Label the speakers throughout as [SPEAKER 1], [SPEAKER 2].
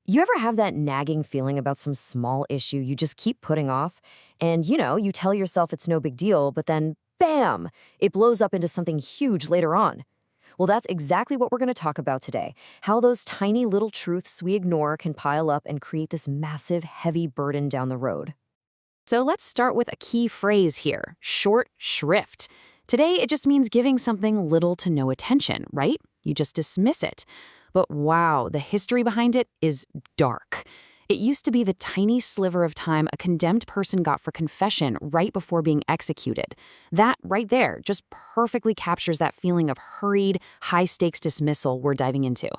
[SPEAKER 1] You ever have that nagging feeling about some small issue you just keep putting off? And you tell yourself it's no big deal, but then, bam, it blows up into something huge later on. Well, that's exactly what we're going to talk about today. How those tiny little truths we ignore can pile up and create this massive, heavy burden down the road. So let's start with a key phrase here, short shrift. Today, it just means giving something little to no attention, right? You just dismiss it. But wow, the history behind it is dark. It used to be the tiny sliver of time a condemned person got for confession right before being executed. That right there just perfectly captures that feeling of hurried, high-stakes dismissal we're diving into.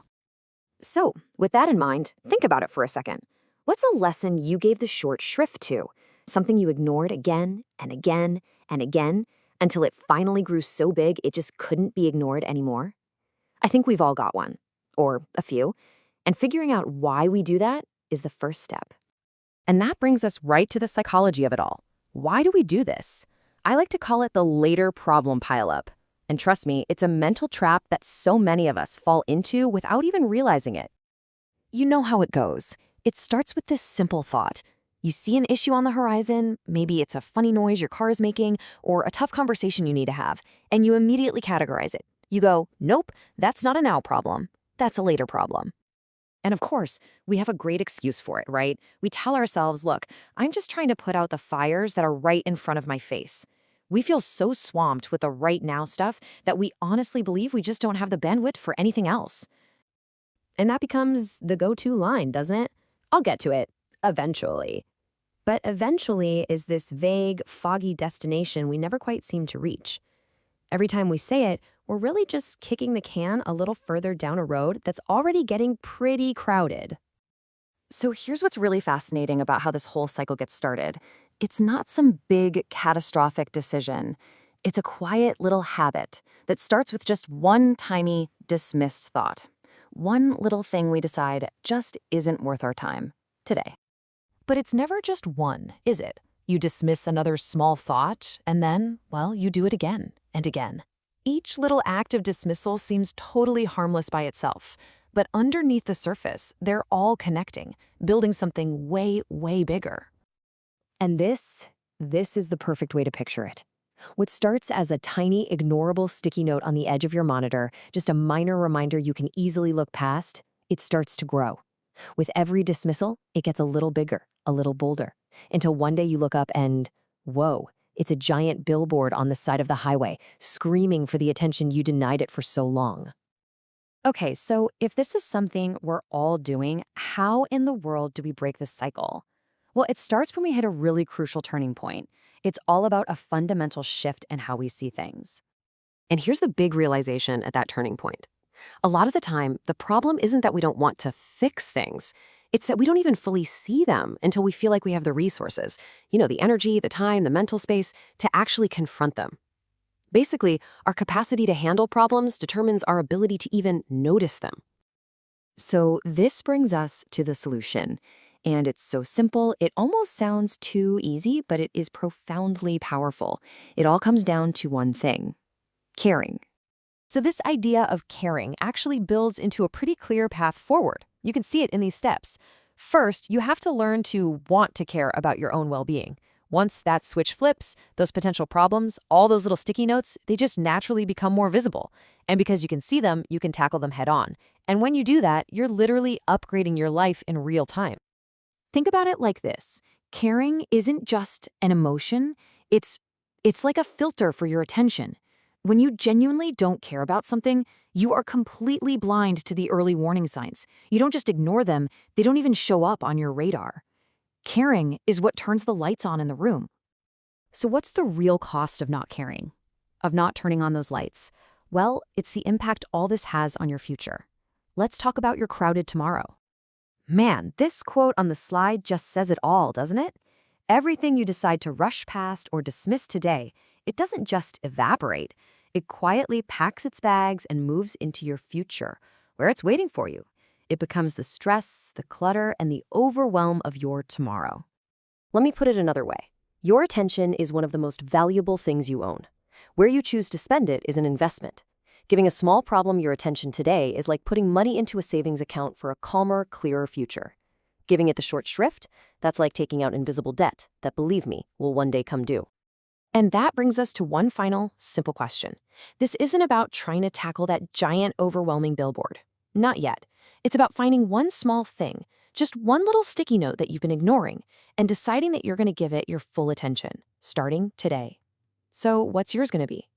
[SPEAKER 1] So, with that in mind, think about it for a second. What's a lesson you gave the short shrift to? Something you ignored again and again and again until it finally grew so big it just couldn't be ignored anymore? I think we've all got one, or a few, and figuring out why we do that is the first step.
[SPEAKER 2] And that brings us right to the psychology of it all. Why do we do this? I like to call it the later problem pileup. And trust me, it's a mental trap that so many of us fall into without even realizing it.
[SPEAKER 1] You know how it goes. It starts with this simple thought. You see an issue on the horizon, maybe it's a funny noise your car is making, or a tough conversation you need to have, and you immediately categorize it. You go, nope, that's not a now problem. That's a later problem. And of course, we have a great excuse for it, right? We tell ourselves, look, I'm just trying to put out the fires that are right in front of my face. We feel so swamped with the right now stuff that we honestly believe we just don't have the bandwidth for anything else. And that becomes the go-to line, doesn't it? I'll get to it, eventually. But eventually is this vague, foggy destination we never quite seem to reach. Every time we say it, we're really just kicking the can a little further down a road that's already getting pretty crowded. So here's what's really fascinating about how this whole cycle gets started. It's not some big, catastrophic decision. It's a quiet little habit that starts with just one tiny, dismissed thought. One little thing we decide just isn't worth our time today. But it's never just one, is it? You dismiss another small thought, and then, well, you do it again and again. Each little act of dismissal seems totally harmless by itself, but underneath the surface, they're all connecting, building something way, way bigger. And this is the perfect way to picture it. What starts as a tiny, ignorable sticky note on the edge of your monitor, just a minor reminder you can easily look past, it starts to grow. With every dismissal, it gets a little bigger, a little bolder, until one day you look up and, whoa, it's a giant billboard on the side of the highway, screaming for the attention you denied it for so long. Okay, so if this is something we're all doing, how in the world do we break this cycle? Well, it starts when we hit a really crucial turning point. It's all about a fundamental shift in how we see things. And here's the big realization at that turning point. A lot of the time, the problem isn't that we don't want to fix things. It's that we don't even fully see them until we feel like we have the resources, the energy, the time, the mental space to actually confront them. Basically, our capacity to handle problems determines our ability to even notice them. So this brings us to the solution. And it's so simple, it almost sounds too easy, but it is profoundly powerful. It all comes down to one thing: caring. So this idea of caring actually builds into a pretty clear path forward. You can see it in these steps. First, you have to learn to want to care about your own well-being. Once that switch flips, those potential problems, all those little sticky notes, they just naturally become more visible. And because you can see them, you can tackle them head on. And when you do that, you're literally upgrading your life in real time. Think about it like this. Caring isn't just an emotion. It's like a filter for your attention. When you genuinely don't care about something, you are completely blind to the early warning signs. You don't just ignore them, they don't even show up on your radar. Caring is what turns the lights on in the room. So what's the real cost of not caring? Of not turning on those lights? Well, it's the impact all this has on your future. Let's talk about your crowded tomorrow. Man, this quote on the slide just says it all, doesn't it? Everything you decide to rush past or dismiss today, it doesn't just evaporate. It quietly packs its bags and moves into your future, where it's waiting for you. It becomes the stress, the clutter, and the overwhelm of your tomorrow. Let me put it another way. Your attention is one of the most valuable things you own. Where you choose to spend it is an investment.
[SPEAKER 2] Giving a small problem your attention today is like putting money into a savings account for a calmer, clearer future. Giving it the short shrift, that's like taking out invisible debt that, believe me, will one day come due.
[SPEAKER 1] And that brings us to one final, simple question. This isn't about trying to tackle that giant, overwhelming billboard. Not yet. It's about finding one small thing, just one little sticky note that you've been ignoring, and deciding that you're going to give it your full attention, starting today. So, what's yours going to be?